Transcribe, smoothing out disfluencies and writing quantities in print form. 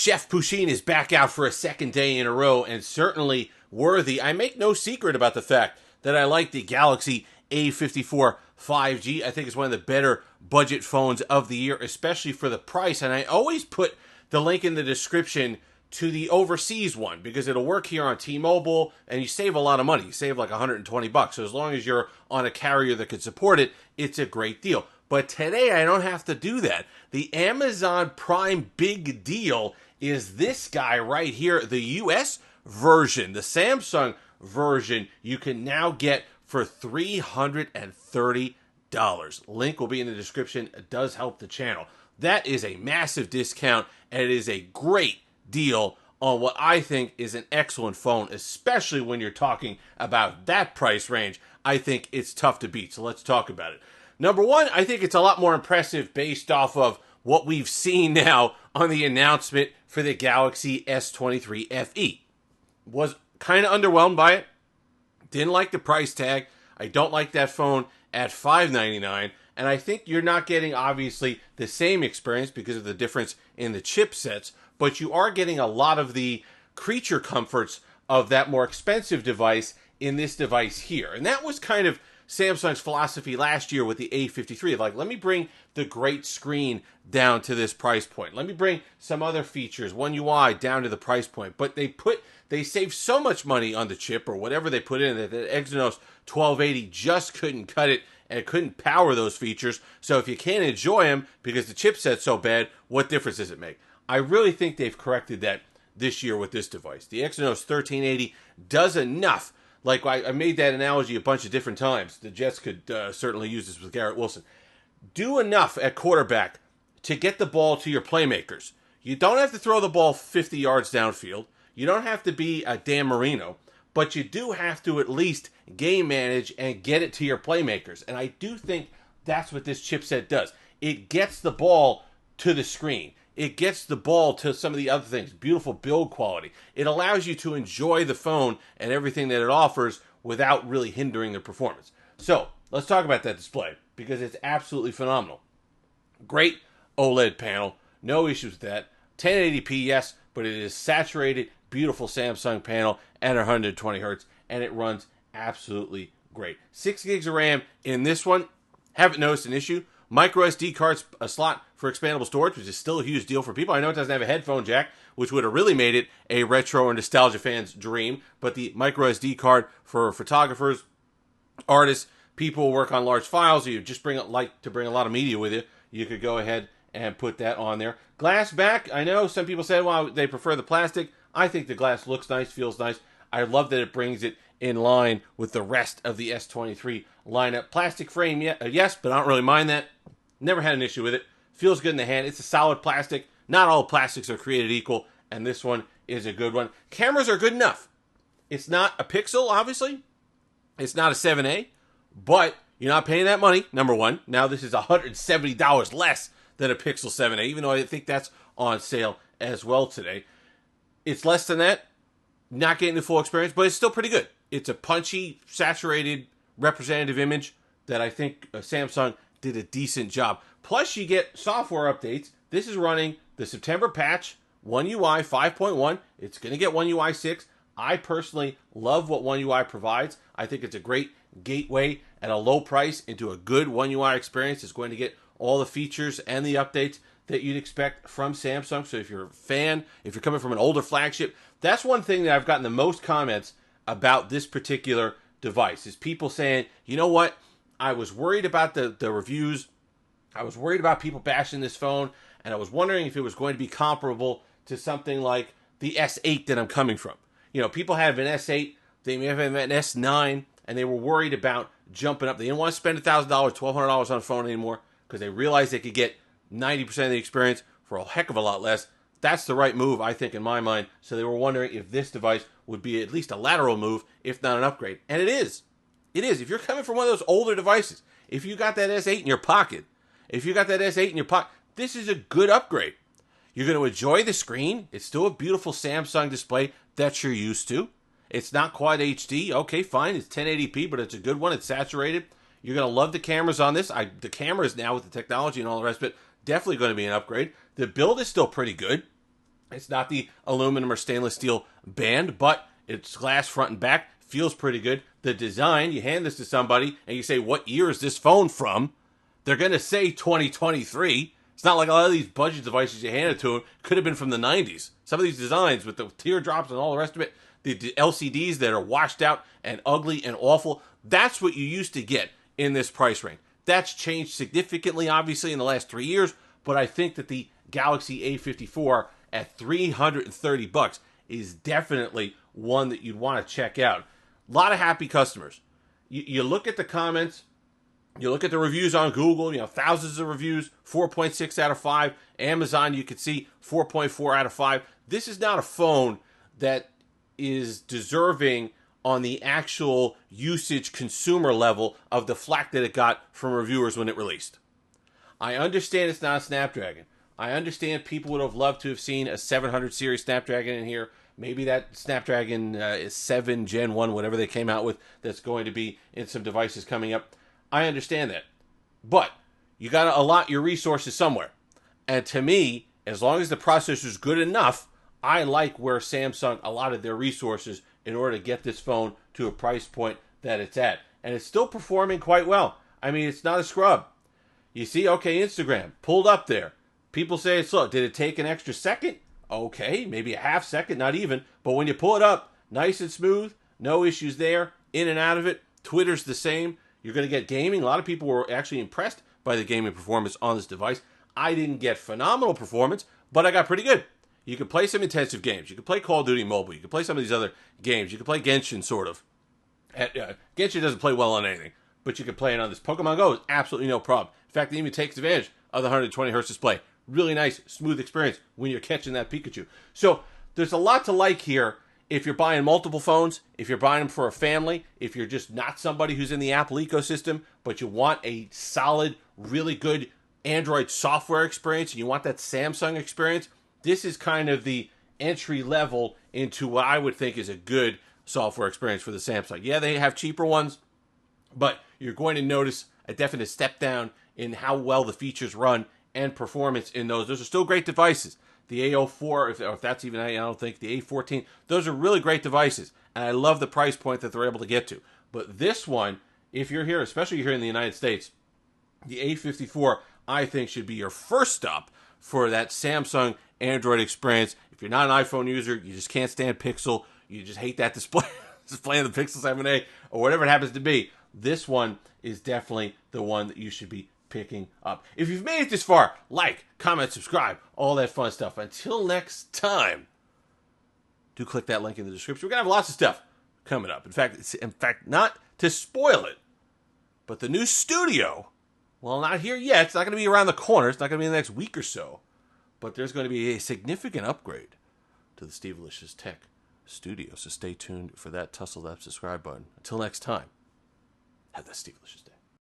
Chef Poutine is back out for a second day in a row and certainly worthy. I make no secret about the fact that I like the Galaxy A54 5G. I think it's one of the better budget phones of the year, especially for the price. And I always put the link in the description to the overseas one because it'll work here on T-Mobile and you save a lot of money. You save like $120. So as long as you're on a carrier that can support it, it's a great deal. But today I don't have to do that. The Amazon Prime big deal is this guy right here, the US version, the Samsung version, you can now get for $330. Link will be in the description. It does help the channel. That is a massive discount, and it is a great deal on what I think is an excellent phone, especially when you're talking about that price range. I think it's tough to beat, so let's talk about it. Number one, I think it's a lot more impressive based off of what we've seen now on the announcement for the Galaxy S23 FE. Was kind of underwhelmed by it. Didn't like the price tag. I don't like that phone at $599. And I think you're not getting, obviously, the same experience because of the difference in the chipsets, but you are getting a lot of the creature comforts of that more expensive device in this device here. And that was kind of Samsung's philosophy last year with the A53. Like, let me bring the great screen down to this price point. Let me bring some other features, One UI, down to the price point. But they saved so much money on the chip or whatever they put in that the Exynos 1280 just couldn't cut it and it couldn't power those features. So if you can't enjoy them because the chipset's so bad, what difference does it make? I really think they've corrected that this year with this device. The Exynos 1380 does enough. Like, I made that analogy a bunch of different times. The Jets could certainly use this with Garrett Wilson. Do enough at quarterback to get the ball to your playmakers. You don't have to throw the ball 50 yards downfield. You don't have to be a Dan Marino. But you do have to at least game manage and get it to your playmakers. And I do think that's what this chipset does. It gets the ball to the screen. It gets the ball to some of the other things. Beautiful build quality. It allows you to enjoy the phone and everything that it offers without really hindering the performance. So, let's talk about that display because it's absolutely phenomenal. Great OLED panel. No issues with that. 1080p, yes, but it is saturated, beautiful Samsung panel at 120 hertz, and it runs absolutely great. 6 gigs of RAM in this one. Haven't noticed an issue. Micro SD card slot for expandable storage, which is still a huge deal for people. I know it doesn't have a headphone jack, which would have really made it a retro or nostalgia fan's dream, but the micro SD card for photographers, artists, people who work on large files, or you just like to bring a lot of media with you, you could go ahead and put that on there. Glass back, I know some people say, well, they prefer the plastic. I think the glass looks nice, feels nice. I love that it brings it in line with the rest of the S23 lineup. Plastic frame, yes, but I don't really mind that. Never had an issue with it. Feels good in the hand. It's a solid plastic. Not all plastics are created equal, and this one is a good one. Cameras are good enough. It's not a Pixel, obviously. It's not a 7A, but you're not paying that money, number one. Now this is $170 less than a Pixel 7A, even though I think that's on sale as well today. It's less than that. Not getting the full experience, but it's still pretty good. It's a punchy, saturated, representative image that I think Samsung did a decent job. Plus, you get software updates. This is running the September patch, One UI 5.1. It's going to get One UI 6. I personally love what One UI provides. I think it's a great gateway at a low price into a good One UI experience. It's going to get all the features and the updates that you'd expect from Samsung. So if you're a fan, if you're coming from an older flagship, that's one thing that I've gotten the most comments about this particular device is people saying, you know what? I was worried about the reviews. I was worried about people bashing this phone, and I was wondering if it was going to be comparable to something like the S8 that I'm coming from. You know, people have an S8, they may have an S9, and they were worried about jumping up. They didn't want to spend $1,000, $1,200 on a phone anymore because they realized they could get 90% of the experience for a heck of a lot less. That's the right move, I think, in my mind. So they were wondering if this device would be at least a lateral move, if not an upgrade. And it is. It is. If you're coming from one of those older devices, if you got that S8 in your pocket, this is a good upgrade. You're going to enjoy the screen. It's still a beautiful Samsung display that you're used to. It's not quite HD. Okay, fine. It's 1080p, but it's a good one. It's saturated. You're going to love the cameras on this. The cameras now with the technology and all the rest of it, definitely going to be an upgrade. The build is still pretty good. It's not the aluminum or stainless steel band, but it's glass front and back. Feels pretty good. The design, you hand this to somebody and you say, what year is this phone from? They're going to say 2023. It's not like a lot of these budget devices you hand it to them could have been from the 90s. Some of these designs with the teardrops and all the rest of it, the LCDs that are washed out and ugly and awful, that's what you used to get in this price range. That's changed significantly, obviously, in the last 3 years, but I think that the Galaxy A54 at $330 is definitely one that you'd want to check out. A lot of happy customers. You look at the comments, you look at the reviews on Google, thousands of reviews, 4.6 out of 5. Amazon, you could see 4.4 out of 5. This is not a phone that is deserving on the actual usage consumer level of the flack that it got from reviewers when it released. I understand it's not a Snapdragon. I understand people would have loved to have seen a 700 series Snapdragon in here. Maybe that Snapdragon is 7 Gen 1, whatever they came out with, that's going to be in some devices coming up. I understand that. But you got to allot your resources somewhere. And to me, as long as the processor is good enough, I like where Samsung allotted their resources in order to get this phone to a price point that it's at. And it's still performing quite well. I mean, it's not a scrub. You see, okay, Instagram pulled up there. People say it's slow. Did it take an extra second? Okay, maybe a half second, not even. But when you pull it up, nice and smooth, no issues there, in and out of it. Twitter's the same. You're going to get gaming. A lot of people were actually impressed by the gaming performance on this device. I didn't get phenomenal performance, but I got pretty good. You can play some intensive games. You can play Call of Duty Mobile. You can play some of these other games. You can play Genshin, sort of. Genshin doesn't play well on anything, but you can play it on this. Pokemon Go is absolutely no problem. In fact, it even takes advantage of the 120 hertz display. Really nice, smooth experience when you're catching that Pikachu. So there's a lot to like here if you're buying multiple phones, if you're buying them for a family, if you're just not somebody who's in the Apple ecosystem, but you want a solid, really good Android software experience, and you want that Samsung experience, this is kind of the entry level into what I would think is a good software experience for the Samsung. Yeah, they have cheaper ones, but you're going to notice a definite step down in how well the features run and performance in those. Those are still great devices. The A04, if that's even, I don't think, the A14, those are really great devices. And I love the price point that they're able to get to. But this one, if you're here, especially here in the United States, the A54, I think, should be your first stop for that Samsung Android experience. If you're not an iPhone user, you just can't stand Pixel, you just hate that display, displaying the Pixel 7a, or whatever it happens to be, this one is definitely the one that you should be picking up. If you've made it this far, like, comment, subscribe, all that fun stuff. Until next time, do click that link in the description. We're going to have lots of stuff coming up. In fact, not to spoil it, but the new studio, well, not here yet. It's not going to be around the corner. It's not going to be in the next week or so. But there's going to be a significant upgrade to the Steve Alicious Tech studio. So stay tuned for that. Tussle that subscribe button. Until next time, have that Steve Alicious Day.